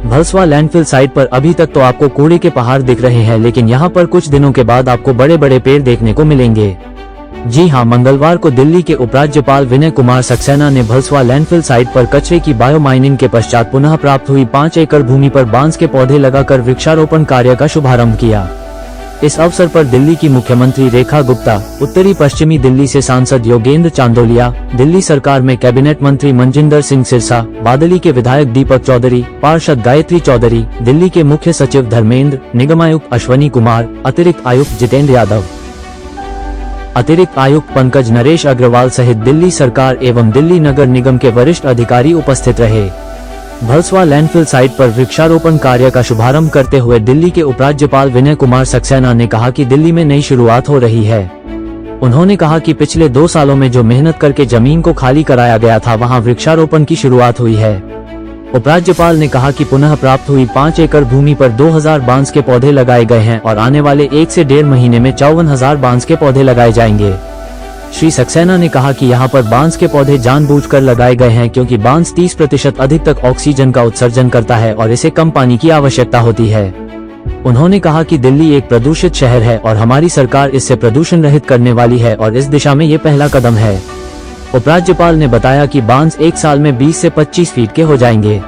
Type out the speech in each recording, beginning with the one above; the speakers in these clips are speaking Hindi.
भलसवा लैंडफिल साइट पर अभी तक तो आपको कूड़े के पहाड़ दिख रहे हैं, लेकिन यहाँ पर कुछ दिनों के बाद आपको बड़े बड़े पेड़ देखने को मिलेंगे। जी हां, मंगलवार को दिल्ली के उपराज्यपाल विनय कुमार सक्सेना ने भलसवा लैंडफिल साइट पर कचरे की बायोमाइनिंग के पश्चात पुनः प्राप्त हुई 5 एकड़ भूमि पर बांस के पौधे लगाकर वृक्षारोपण कार्य का शुभारंभ किया। इस अवसर पर दिल्ली की मुख्यमंत्री रेखा गुप्ता, उत्तरी पश्चिमी दिल्ली से सांसद योगेंद्र चांदोलिया, दिल्ली सरकार में कैबिनेट मंत्री मनजिंदर सिंह सिरसा, बादली के विधायक दीपक चौधरी, पार्षद गायत्री चौधरी, दिल्ली के मुख्य सचिव धर्मेंद्र, निगमायुक्त अश्वनी कुमार, अतिरिक्त आयुक्त जितेंद्र यादव, अतिरिक्त आयुक्त पंकज नरेश अग्रवाल सहित दिल्ली सरकार एवं दिल्ली नगर निगम के वरिष्ठ अधिकारी उपस्थित रहे। भलसवा लैंडफिल साइट पर वृक्षारोपण कार्य का शुभारंभ करते हुए दिल्ली के उपराज्यपाल विनय कुमार सक्सेना ने कहा कि दिल्ली में नई शुरुआत हो रही है। उन्होंने कहा कि पिछले 2 सालों में जो मेहनत करके जमीन को खाली कराया गया था, वहां वृक्षारोपण की शुरुआत हुई है। उपराज्यपाल ने कहा कि पुनः प्राप्त हुई 5 एकड़ भूमि पर 2000 बांस के पौधे लगाए गए हैं और आने वाले 1 से 1.5 महीने में 54,000 बांस के पौधे लगाए जाएंगे। श्री सक्सेना ने कहा कि यहां पर बांस के पौधे जानबूझकर लगाए गए हैं क्योंकि बांस 30% अधिक तक ऑक्सीजन का उत्सर्जन करता है और इसे कम पानी की आवश्यकता होती है। उन्होंने कहा कि दिल्ली एक प्रदूषित शहर है और हमारी सरकार इससे प्रदूषण रहित करने वाली है और इस दिशा में ये पहला कदम है। उपराज्यपाल ने बताया कि बांस 1 साल में 20 से 25 फीट के हो जाएंगे।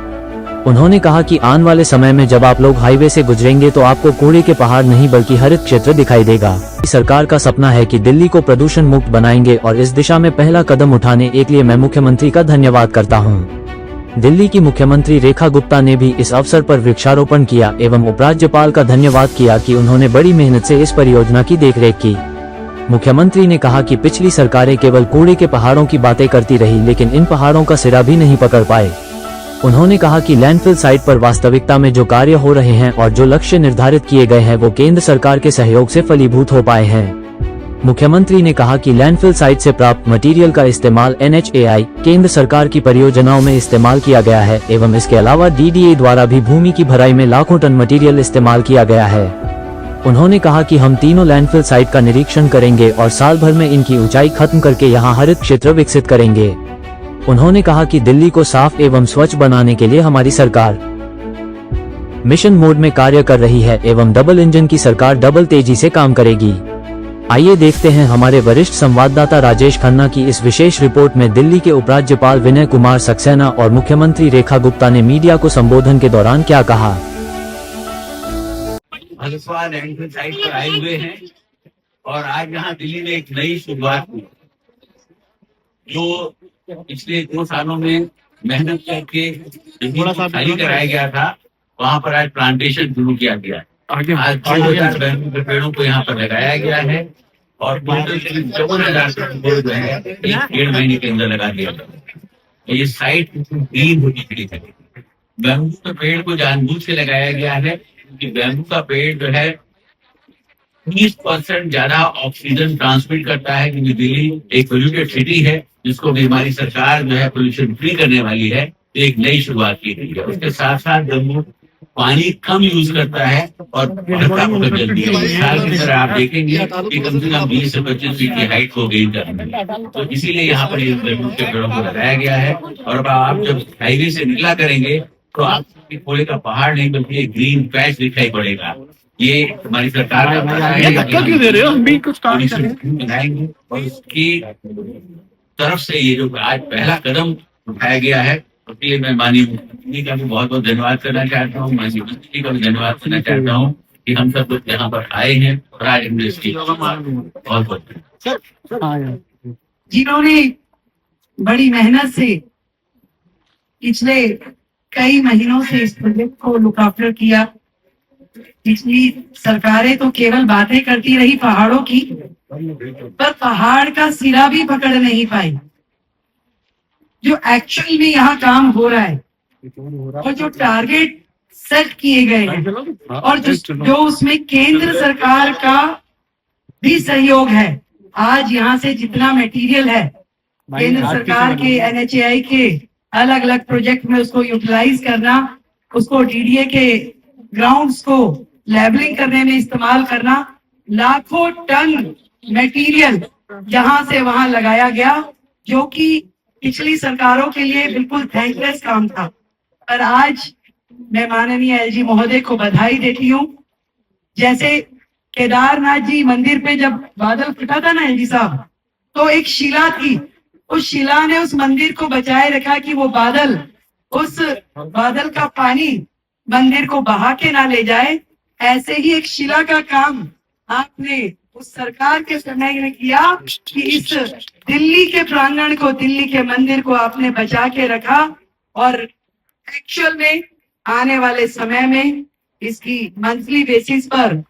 उन्होंने कहा कि आने वाले समय में जब आप लोग हाईवे से गुजरेंगे तो आपको कूड़े के पहाड़ नहीं बल्कि हरित क्षेत्र दिखाई देगा। सरकार का सपना है कि दिल्ली को प्रदूषण मुक्त बनाएंगे और इस दिशा में पहला कदम उठाने के लिए मैं मुख्यमंत्री का धन्यवाद करता हूं। दिल्ली की मुख्यमंत्री रेखा गुप्ता ने भी इस अवसर पर वृक्षारोपण किया एवं उपराज्यपाल का धन्यवाद किया कि उन्होंने बड़ी मेहनत से इस परियोजना की देखरेख की। मुख्यमंत्री ने कहा कि पिछली सरकारें केवल कूड़े के पहाड़ों की बातें करती रही, लेकिन इन पहाड़ों का सिरा भी नहीं पकड़ पाए। उन्होंने कहा कि लैंडफिल साइट पर वास्तविकता में जो कार्य हो रहे हैं और जो लक्ष्य निर्धारित किए गए हैं वो केंद्र सरकार के सहयोग से फलीभूत हो पाए हैं। मुख्यमंत्री ने कहा कि लैंडफिल साइट से प्राप्त मटेरियल का इस्तेमाल NHAI केंद्र सरकार की परियोजनाओं में इस्तेमाल किया गया है एवं इसके अलावा DDA द्वारा भी भूमि की भराई में लाखों टन मटेरियल इस्तेमाल किया गया है। उन्होंने कहा कि हम तीनों लैंडफिल साइट का निरीक्षण करेंगे और साल भर में इनकी ऊंचाई खत्म करके यहाँ हरित क्षेत्र विकसित करेंगे। उन्होंने कहा कि दिल्ली को साफ एवं स्वच्छ बनाने के लिए हमारी सरकार मिशन मोड में कार्य कर रही है एवं डबल इंजन की सरकार डबल तेजी से काम करेगी। आइए देखते हैं हमारे वरिष्ठ संवाददाता राजेश खन्ना की इस विशेष रिपोर्ट में दिल्ली के उपराज्यपाल विनय कुमार सक्सेना और मुख्यमंत्री रेखा गुप्ता ने मीडिया को संबोधन के दौरान क्या कहा। भलसवा लैंडफिल साइट पर आए हुए हैं और आज यहाँ दिल्ली में एक नई शुरुआत हुई। जो पिछले 2 सालों में मेहनत करके जमीन को खाली कराया गया था, वहाँ पर आज प्लांटेशन शुरू किया गया। आज 2000 बैम्बू के पेड़ों को यहाँ पर लगाया गया है और 54,000 पेड़ जो है 1.5 महीने के अंदर लगा दिया गया। ये साइट ग्रीन होनी चाहिए। बैम्बू के पेड़ को जानबूझ के लगाया गया है क्योंकि बैम्बू का पेड़ जो है 30% ज्यादा ऑक्सीजन ट्रांसमिट करता है, क्योंकि दिल्ली एक पोल्यूटेड सिटी है जिसको भी हमारी सरकार जो है पोल्यूशन फ्री करने वाली है। तो एक नई शुरुआत की गई है। उसके साथ साथ बैम्बू पानी कम यूज करता है और जल्दी है। साल की तरह आप देखेंगे कि कम से कम 20 से 25 फीट की हाइट को गेन करनी है। तो इसीलिए यहाँ पर ये बैम्बू के पेड़ों को लगाया गया है। और आप जब हाईवे से निकला करेंगे तो आपको कूड़े का पहाड़ नहीं बल्कि एक ग्रीन पैच दिखाई पड़ेगा। ये हमारी सरकार का बनाएंगे और उसकी तरफ से ये जो आज पहला कदम उठाया गया है, उसके लिए मैं माननीय मुख्यमंत्री का भी बहुत बहुत धन्यवाद करना चाहता हूँ। माननीय मुख्यमंत्री का भी धन्यवाद करना चाहता हूँ कि हम सब लोग यहाँ पर आए हैं और आज इंडस्ट्री बहुत बहुत जिन्होंने बड़ी मेहनत से पिछले कई महीनों से इस प्रोजेक्ट को लुक आफ्टर किया। पिछली सरकारें तो केवल बातें करती रही पहाड़ों की, पर पहाड़ का सिरा भी पकड़ नहीं पाई। जो एक्चुअल में यहाँ काम हो रहा है और जो टारगेट सेट किए गए हैं और जो उसमें केंद्र सरकार का भी सहयोग है। आज यहाँ से जितना मटेरियल है केंद्र सरकार के NHAI के अलग अलग प्रोजेक्ट में उसको यूटिलाइज करना, उसको DDA के ग्राउंड्स को लेबलिंग करने में इस्तेमाल करना, लाखों टन मटेरियल जहां से वहां लगाया गया, जो कि पिछली सरकारों के लिए बिल्कुल थैंकलेस काम था। पर आज मैं माननीय एलजी महोदय को बधाई देती हूँ। जैसे केदारनाथ जी मंदिर पे जब बादल फटा था ना एलजी साहब, तो एक शिला थी, उस शिला ने उस मंदिर को बचाए रखा कि वो बादल, उस बादल का पानी मंदिर को बहा के ना ले जाए। ऐसे ही एक शिला का काम आपने उस सरकार के समय में किया कि इस दिल्ली के प्रांगण को, दिल्ली के मंदिर को आपने बचा के रखा। और एक्चुअल में आने वाले समय में इसकी मंथली बेसिस पर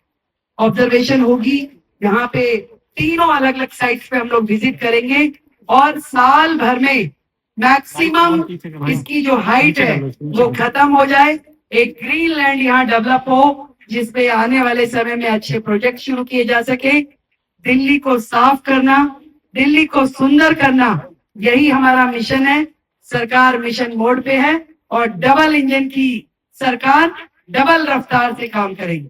ऑब्जर्वेशन होगी। यहाँ पे तीनों अलग अलग साइट्स पे हम लोग विजिट करेंगे और साल भर में मैक्सिमम इसकी जो हाइट है वो खत्म हो जाए, एक ग्रीन लैंड यहाँ डेवलप हो जिसपे आने वाले समय में अच्छे प्रोजेक्ट शुरू किए जा सके। दिल्ली को साफ करना, दिल्ली को सुंदर करना, यही हमारा मिशन है। सरकार मिशन मोड पे है और डबल इंजन की सरकार डबल रफ्तार से काम करेगी।